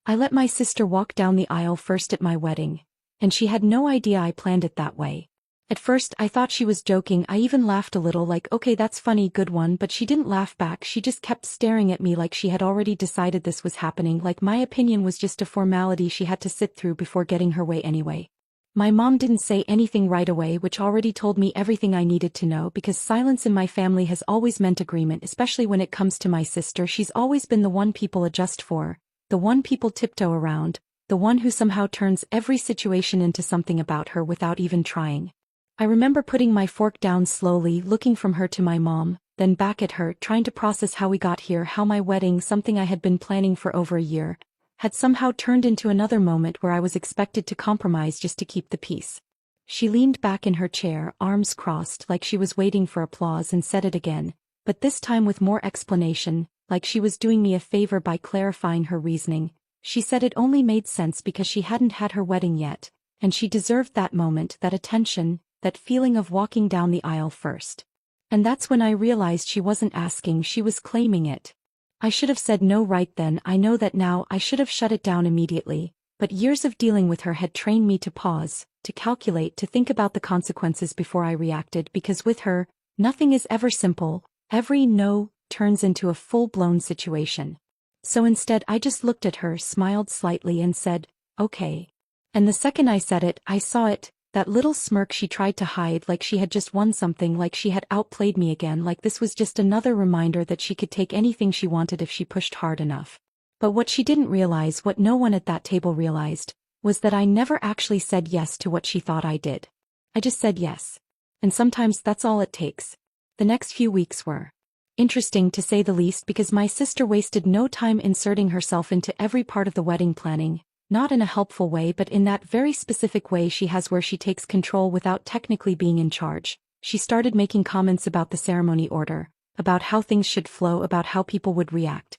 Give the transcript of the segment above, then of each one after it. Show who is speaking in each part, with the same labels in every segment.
Speaker 1: I let my sister walk down the aisle first at my wedding, and she had no idea I planned it that way. At first I thought she was joking. I even laughed a little like, okay, that's funny, good one, but she didn't laugh back. She just kept staring at me like she had already decided this was happening, like my opinion was just a formality she had to sit through before getting her way anyway. My mom didn't say anything right away, which already told me everything I needed to know, because silence in my family has always meant agreement, especially when it comes to my sister. She's always been the one people adjust for, the one people tiptoe around, the one who somehow turns every situation into something about her without even trying. I remember putting my fork down slowly, looking from her to my mom, then back at her, trying to process how we got here, how my wedding, something I had been planning for over a year, had somehow turned into another moment where I was expected to compromise just to keep the peace. She leaned back in her chair, arms crossed like she was waiting for applause, and said it again, but this time with more explanation, like she was doing me a favor by clarifying her reasoning. She said it only made sense because she hadn't had her wedding yet, and she deserved that moment, that attention, that feeling of walking down the aisle first. And that's when I realized she wasn't asking, she was claiming it. I should have said no right then. I know that now. I should have shut it down immediately, but years of dealing with her had trained me to pause, to calculate, to think about the consequences before I reacted, because with her, nothing is ever simple. Every no turns into a full-blown situation. So instead I just looked at her, smiled slightly, and said, okay. And the second I said it, I saw it, that little smirk she tried to hide, like she had just won something, like she had outplayed me again, like this was just another reminder that she could take anything she wanted if she pushed hard enough. But what she didn't realize, what no one at that table realized, was that I never actually said yes to what she thought I did. I just said yes. And sometimes that's all it takes. The next few weeks were interesting, to say the least, because my sister wasted no time inserting herself into every part of the wedding planning. Not in a helpful way, but in that very specific way she has, where she takes control without technically being in charge. She started making comments about the ceremony order, about how things should flow, about how people would react.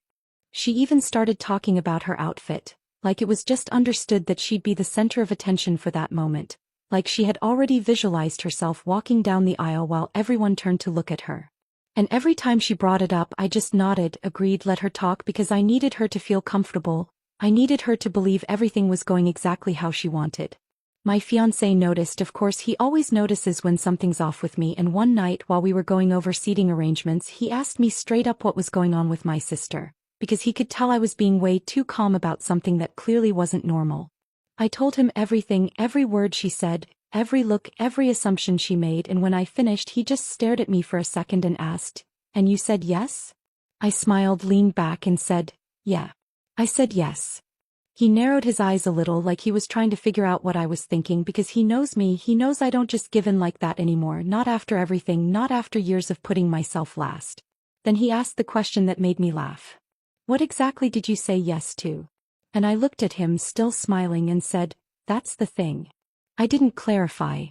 Speaker 1: She even started talking about her outfit, like it was just understood that she'd be the center of attention for that moment, like she had already visualized herself walking down the aisle while everyone turned to look at her. And every time she brought it up, I just nodded, agreed, let her talk, because I needed her to feel comfortable. I needed her to believe everything was going exactly how she wanted. My fiancé noticed, of course he always notices when something's off with me, and one night while we were going over seating arrangements he asked me straight up what was going on with my sister, because he could tell I was being way too calm about something that clearly wasn't normal. I told him everything, every word she said, every look, every assumption she made, and when I finished he just stared at me for a second and asked, "And you said yes?" I smiled, leaned back, and said, "Yeah." I said yes. He narrowed his eyes a little, like he was trying to figure out what I was thinking, because he knows me, he knows I don't just give in like that anymore, not after everything, not after years of putting myself last. Then he asked the question that made me laugh. "What exactly did you say yes to?" And I looked at him, still smiling, and said, "That's the thing." I didn't clarify.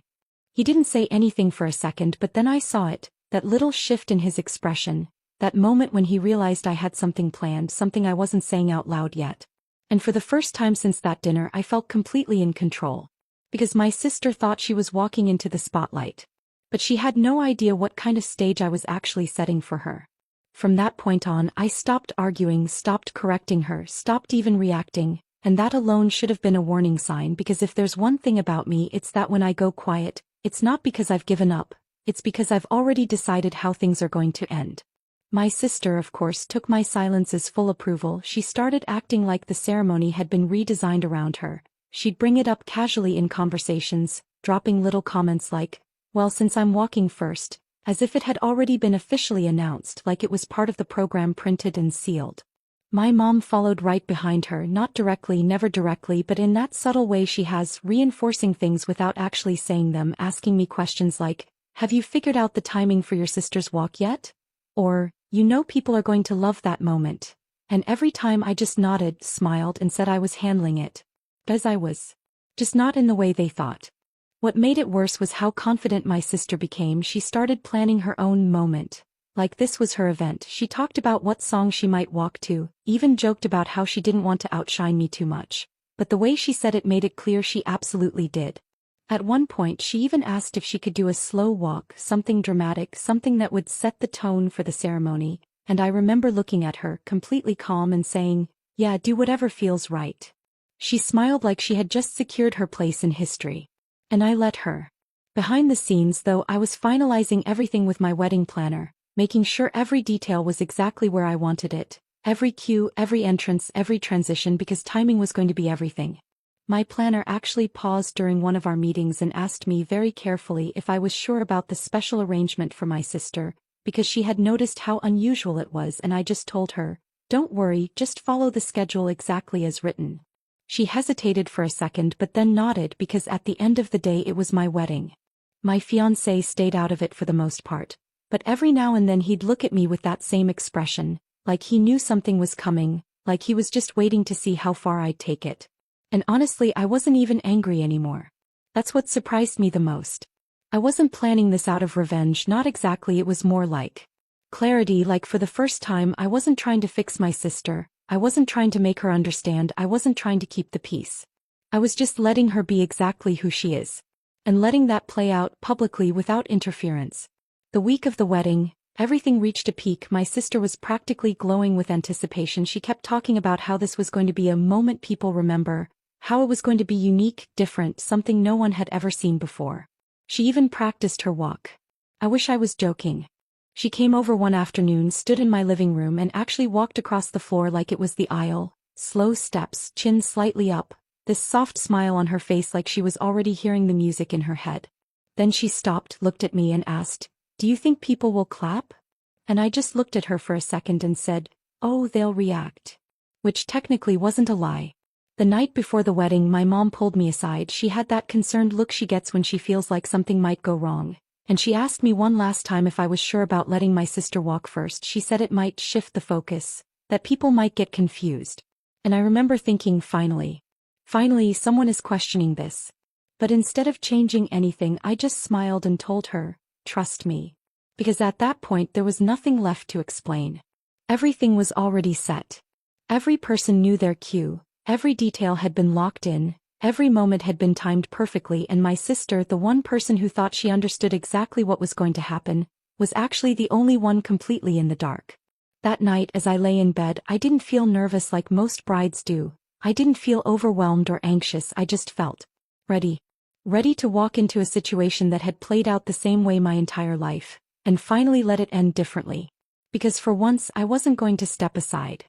Speaker 1: He didn't say anything for a second, but then I saw it, that little shift in his expression. That moment when he realized I had something planned, something I wasn't saying out loud yet. And for the first time since that dinner I felt completely in control. Because my sister thought she was walking into the spotlight. But she had no idea what kind of stage I was actually setting for her. From that point on I stopped arguing, stopped correcting her, stopped even reacting, and that alone should have been a warning sign, because if there's one thing about me, it's that when I go quiet, it's not because I've given up, it's because I've already decided how things are going to end. My sister, of course, took my silence as full approval. She started acting like the ceremony had been redesigned around her. She'd bring it up casually in conversations, dropping little comments like, "Well, since I'm walking first," as if it had already been officially announced, like it was part of the program, printed and sealed. My mom followed right behind her, not directly, never directly, but in that subtle way she has, reinforcing things without actually saying them, asking me questions like, "Have you figured out the timing for your sister's walk yet?" Or, "You know people are going to love that moment." And every time I just nodded, smiled, and said I was handling it. As I was. Just not in the way they thought. What made it worse was how confident my sister became. She started planning her own moment. Like this was her event. She talked about what song she might walk to, even joked about how she didn't want to outshine me too much. But the way she said it made it clear she absolutely did. At one point she even asked if she could do a slow walk, something dramatic, something that would set the tone for the ceremony, and I remember looking at her, completely calm, and saying, Yeah, do whatever feels right. She smiled like she had just secured her place in history. And I let her. Behind the scenes, though, I was finalizing everything with my wedding planner, making sure every detail was exactly where I wanted it, every cue, every entrance, every transition, because timing was going to be everything. My planner actually paused during one of our meetings and asked me very carefully if I was sure about the special arrangement for my sister, because she had noticed how unusual it was, and I just told her, "Don't worry, just follow the schedule exactly as written." She hesitated for a second but then nodded, because at the end of the day it was my wedding. My fiancé stayed out of it for the most part, but every now and then he'd look at me with that same expression, like he knew something was coming, like he was just waiting to see how far I'd take it. And honestly, I wasn't even angry anymore. That's what surprised me the most. I wasn't planning this out of revenge, not exactly, it was more like clarity. Like, for the first time, I wasn't trying to fix my sister, I wasn't trying to make her understand, I wasn't trying to keep the peace. I was just letting her be exactly who she is. And letting that play out publicly without interference. The week of the wedding, everything reached a peak. My sister was practically glowing with anticipation. She kept talking about how this was going to be a moment people remember, how it was going to be unique, different, something no one had ever seen before. She even practiced her walk. I wish I was joking. She came over one afternoon, stood in my living room, and actually walked across the floor like it was the aisle, slow steps, chin slightly up, this soft smile on her face like she was already hearing the music in her head. Then she stopped, looked at me and asked, "Do you think people will clap?" And I just looked at her for a second and said, "Oh, they'll react." Which technically wasn't a lie. The night before the wedding, my mom pulled me aside. She had that concerned look she gets when she feels like something might go wrong, and she asked me one last time if I was sure about letting my sister walk first. She said it might shift the focus, that people might get confused. And I remember thinking, finally, someone is questioning this. But instead of changing anything, I just smiled and told her, "Trust me." Because at that point there was nothing left to explain. Everything was already set. Every person knew their cue, every detail had been locked in, every moment had been timed perfectly, and my sister, the one person who thought she understood exactly what was going to happen, was actually the only one completely in the dark. That night, as I lay in bed, I didn't feel nervous like most brides do. I didn't feel overwhelmed or anxious, I just felt ready. Ready to walk into a situation that had played out the same way my entire life, and finally let it end differently. Because for once I wasn't going to step aside.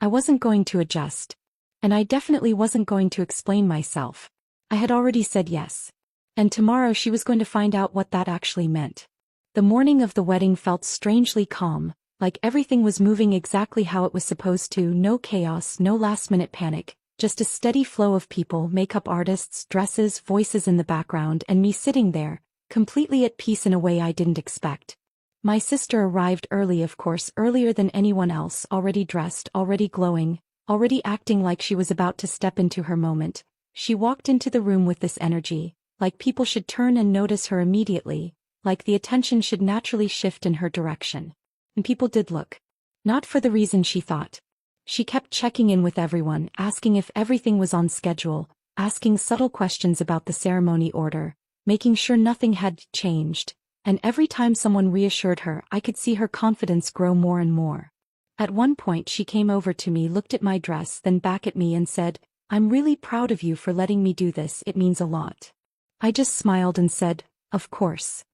Speaker 1: I wasn't going to adjust. And I definitely wasn't going to explain myself. I had already said yes. And tomorrow she was going to find out what that actually meant. The morning of the wedding felt strangely calm, like everything was moving exactly how it was supposed to. No chaos, no last-minute panic, just a steady flow of people, makeup artists, dresses, voices in the background, and me sitting there, completely at peace in a way I didn't expect. My sister arrived early, of course, earlier than anyone else, already dressed, already glowing, already acting like she was about to step into her moment. She walked into the room with this energy, like people should turn and notice her immediately, like the attention should naturally shift in her direction. And people did look. Not for the reason she thought. She kept checking in with everyone, asking if everything was on schedule, asking subtle questions about the ceremony order, making sure nothing had changed, and every time someone reassured her, I could see her confidence grow more and more. At one point she came over to me, looked at my dress, then back at me and said, "I'm really proud of you for letting me do this, it means a lot." I just smiled and said, "Of course."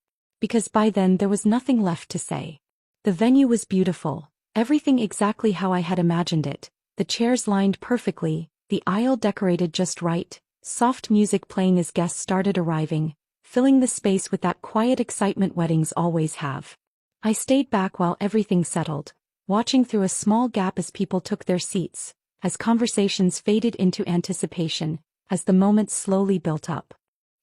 Speaker 1: Because by then there was nothing left to say. The venue was beautiful, everything exactly how I had imagined it, the chairs lined perfectly, the aisle decorated just right, soft music playing as guests started arriving, filling the space with that quiet excitement weddings always have. I stayed back while everything settled, watching through a small gap as people took their seats, as conversations faded into anticipation, as the moment slowly built up.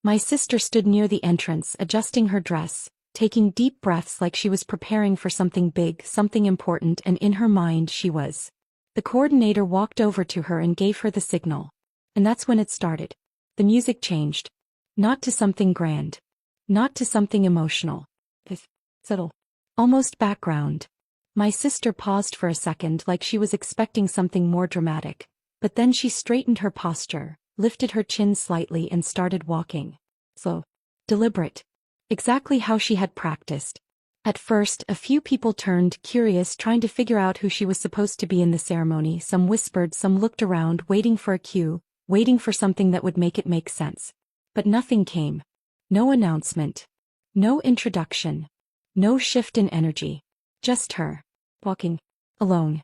Speaker 1: My sister stood near the entrance, adjusting her dress, taking deep breaths like she was preparing for something big, something important, and in her mind she was. The coordinator walked over to her and gave her the signal. And that's when it started. The music changed. Not to something grand. Not to something emotional. This subtle, almost background. My sister paused for a second like she was expecting something more dramatic, but then she straightened her posture, lifted her chin slightly and started walking. Slow. Deliberate. Exactly how she had practiced. At first, a few people turned, curious, trying to figure out who she was supposed to be in the ceremony. Some whispered, some looked around, waiting for a cue, waiting for something that would make it make sense. But nothing came. No announcement. No introduction. No shift in energy. Just her. Walking. Alone.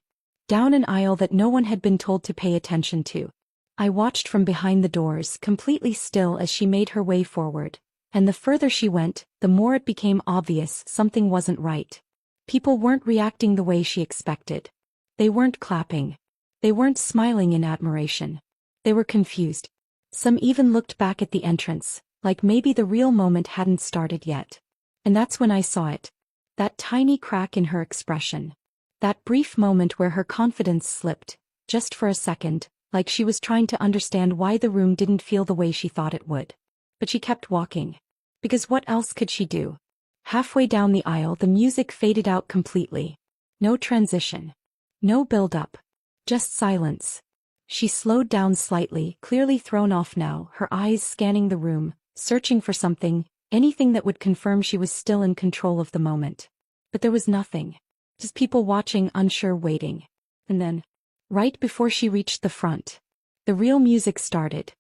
Speaker 1: Down an aisle that no one had been told to pay attention to. I watched from behind the doors, completely still as she made her way forward. And the further she went, the more it became obvious something wasn't right. People weren't reacting the way she expected. They weren't clapping. They weren't smiling in admiration. They were confused. Some even looked back at the entrance, like maybe the real moment hadn't started yet. And that's when I saw it. That tiny crack in her expression. That brief moment where her confidence slipped, just for a second, like she was trying to understand why the room didn't feel the way she thought it would. But she kept walking. Because what else could she do? Halfway down the aisle, the music faded out completely. No transition. No build-up. Just silence. She slowed down slightly, clearly thrown off now, her eyes scanning the room, searching for something, anything that would confirm she was still in control of the moment. But there was nothing. Just people watching, unsure, waiting. And then, right before she reached the front, the real music started.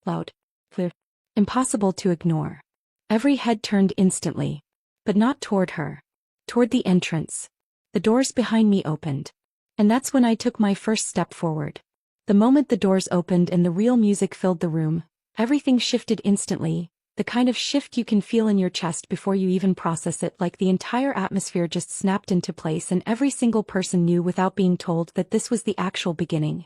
Speaker 1: Loud. Clear. Impossible to ignore. Every head turned instantly. But not toward her. Toward the entrance. The doors behind me opened. And that's when I took my first step forward. The moment the doors opened and the real music filled the room, everything shifted instantly, the kind of shift you can feel in your chest before you even process it, like the entire atmosphere just snapped into place and every single person knew without being told that this was the actual beginning.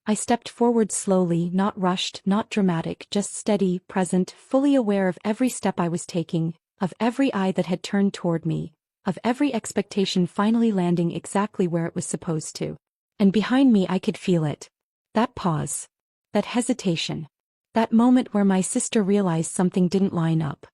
Speaker 1: I stepped forward slowly, not rushed, not dramatic, just steady, present, fully aware of every step I was taking, of every eye that had turned toward me, of every expectation finally landing exactly where it was supposed to. And behind me I could feel it. That pause. That hesitation. That moment where my sister realized something didn't line up.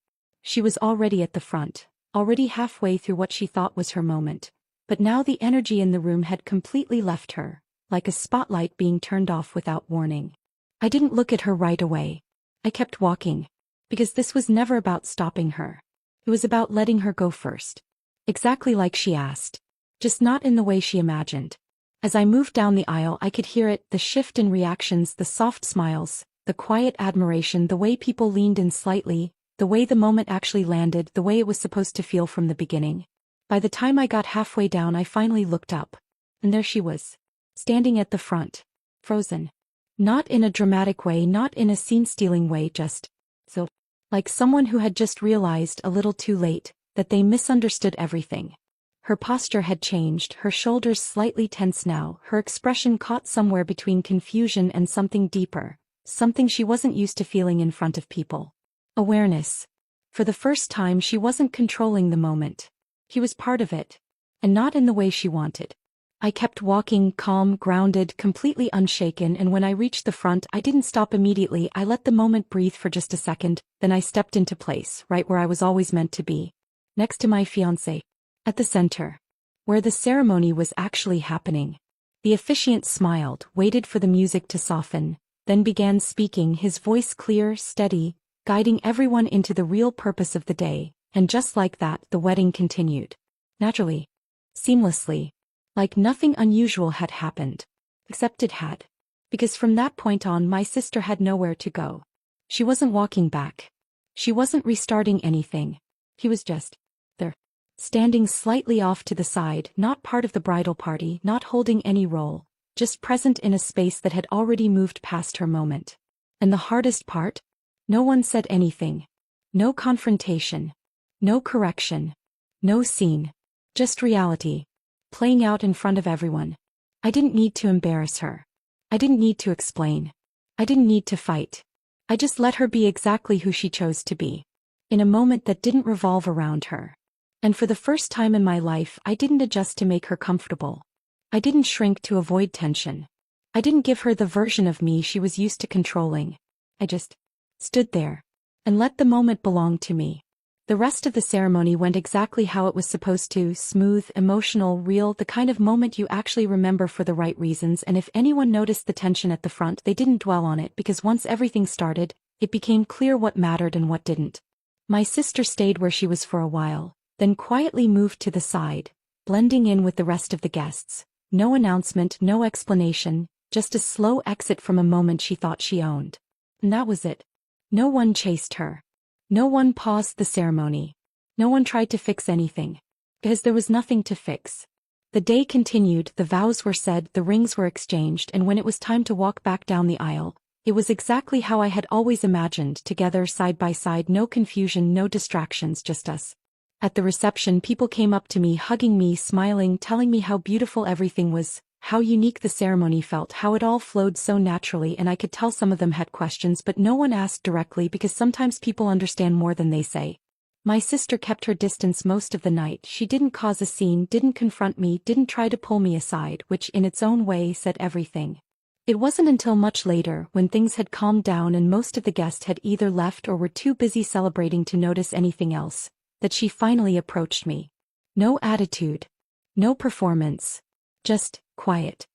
Speaker 1: She was already at the front, already halfway through what she thought was her moment. But now the energy in the room had completely left her. Like a spotlight being turned off without warning. I didn't look at her right away. I kept walking. Because this was never about stopping her. It was about letting her go first. Exactly like she asked. Just not in the way she imagined. As I moved down the aisle I could hear it, the shift in reactions, the soft smiles, the quiet admiration, the way people leaned in slightly, the way the moment actually landed, the way it was supposed to feel from the beginning. By the time I got halfway down I finally looked up. And there she was. Standing at the front. Frozen. Not in a dramatic way, not in a scene-stealing way, just so. Like someone who had just realized a little too late that they misunderstood everything. Her posture had changed, her shoulders slightly tense now, her expression caught somewhere between confusion and something deeper, something she wasn't used to feeling in front of people. Awareness. For the first time she wasn't controlling the moment. He was part of it. And not in the way she wanted. I kept walking, calm, grounded, completely unshaken, and when I reached the front I didn't stop immediately. I let the moment breathe for just a second, then I stepped into place, right where I was always meant to be. Next to my fiancé. At the center. Where the ceremony was actually happening. The officiant smiled, waited for the music to soften, then began speaking, his voice clear, steady, guiding everyone into the real purpose of the day, and just like that the wedding continued. Naturally. Seamlessly. Like nothing unusual had happened. Except it had. Because from that point on my sister had nowhere to go. She wasn't walking back. She wasn't restarting anything. He was just there. Standing slightly off to the side, not part of the bridal party, not holding any role, just present in a space that had already moved past her moment. And the hardest part? No one said anything. No confrontation. No correction. No scene. Just reality. Playing out in front of everyone. I didn't need to embarrass her. I didn't need to explain. I didn't need to fight. I just let her be exactly who she chose to be. In a moment that didn't revolve around her. And for the first time in my life I didn't adjust to make her comfortable. I didn't shrink to avoid tension. I didn't give her the version of me she was used to controlling. I just stood there. And let the moment belong to me. The rest of the ceremony went exactly how it was supposed to, smooth, emotional, real, the kind of moment you actually remember for the right reasons, and if anyone noticed the tension at the front they didn't dwell on it because once everything started, it became clear what mattered and what didn't. My sister stayed where she was for a while, then quietly moved to the side, blending in with the rest of the guests. No announcement, no explanation, just a slow exit from a moment she thought she owned. And that was it. No one chased her. No one paused the ceremony. No one tried to fix anything. Because there was nothing to fix. The day continued, the vows were said, the rings were exchanged, and when it was time to walk back down the aisle, it was exactly how I had always imagined, together side by side, no confusion, no distractions, just us. At the reception, people came up to me, hugging me, smiling, telling me how beautiful everything was, how unique the ceremony felt, how it all flowed so naturally, and I could tell some of them had questions, but no one asked directly because sometimes people understand more than they say. My sister kept her distance most of the night. She didn't cause a scene, didn't confront me, didn't try to pull me aside, which in its own way said everything. It wasn't until much later, when things had calmed down and most of the guests had either left or were too busy celebrating to notice anything else, that she finally approached me. No attitude. No performance. Just quiet.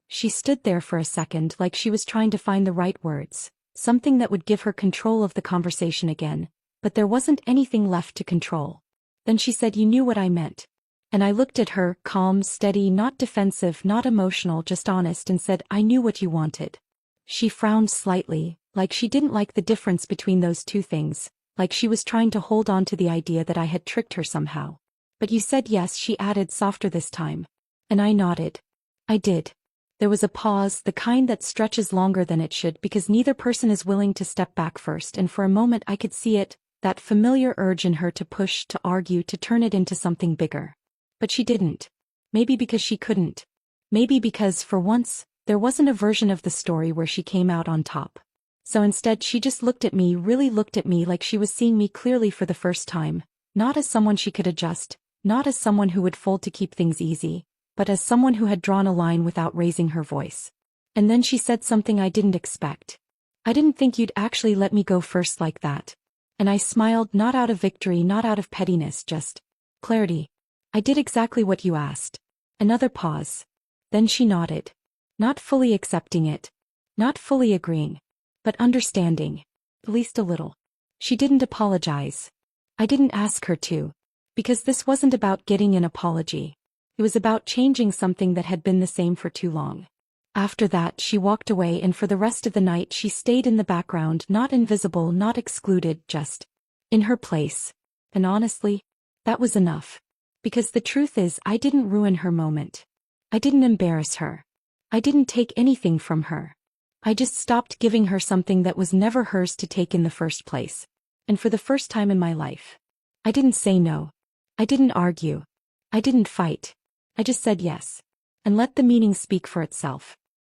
Speaker 1: She stood there for a second like she was trying to find the right words, something that would give her control of the conversation again, but there wasn't anything left to control. Then she said, "You knew what I meant." And I looked at her, calm, steady, not defensive, not emotional, just honest, and said, "I knew what you wanted." She frowned slightly, like she didn't like the difference between those two things, like she was trying to hold on to the idea that I had tricked her somehow. "But you said yes," she added, softer this time. And I nodded. "I did." There was a pause, the kind that stretches longer than it should because neither person is willing to step back first, and for a moment I could see it, that familiar urge in her to push, to argue, to turn it into something bigger. But she didn't. Maybe because she couldn't. Maybe because, for once, there wasn't a version of the story where she came out on top. So instead she just looked at me, really looked at me like she was seeing me clearly for the first time, not as someone she could adjust, not as someone who would fold to keep things easy, but as someone who had drawn a line without raising her voice. And then she said something I didn't expect. "I didn't think you'd actually let me go first like that." And I smiled, not out of victory, not out of pettiness, just clarity. "I did exactly what you asked." Another pause. Then she nodded. Not fully accepting it. Not fully agreeing. But understanding. At least a little. She didn't apologize. I didn't ask her to. Because this wasn't about getting an apology. It was about changing something that had been the same for too long. After that she walked away, and for the rest of the night she stayed in the background, not invisible, not excluded, just in her place. And honestly, that was enough. Because the truth is, I didn't ruin her moment. I didn't embarrass her. I didn't take anything from her. I just stopped giving her something that was never hers to take in the first place. And for the first time in my life, I didn't say no. I didn't argue. I didn't fight. I just said yes. And let the meaning speak for itself.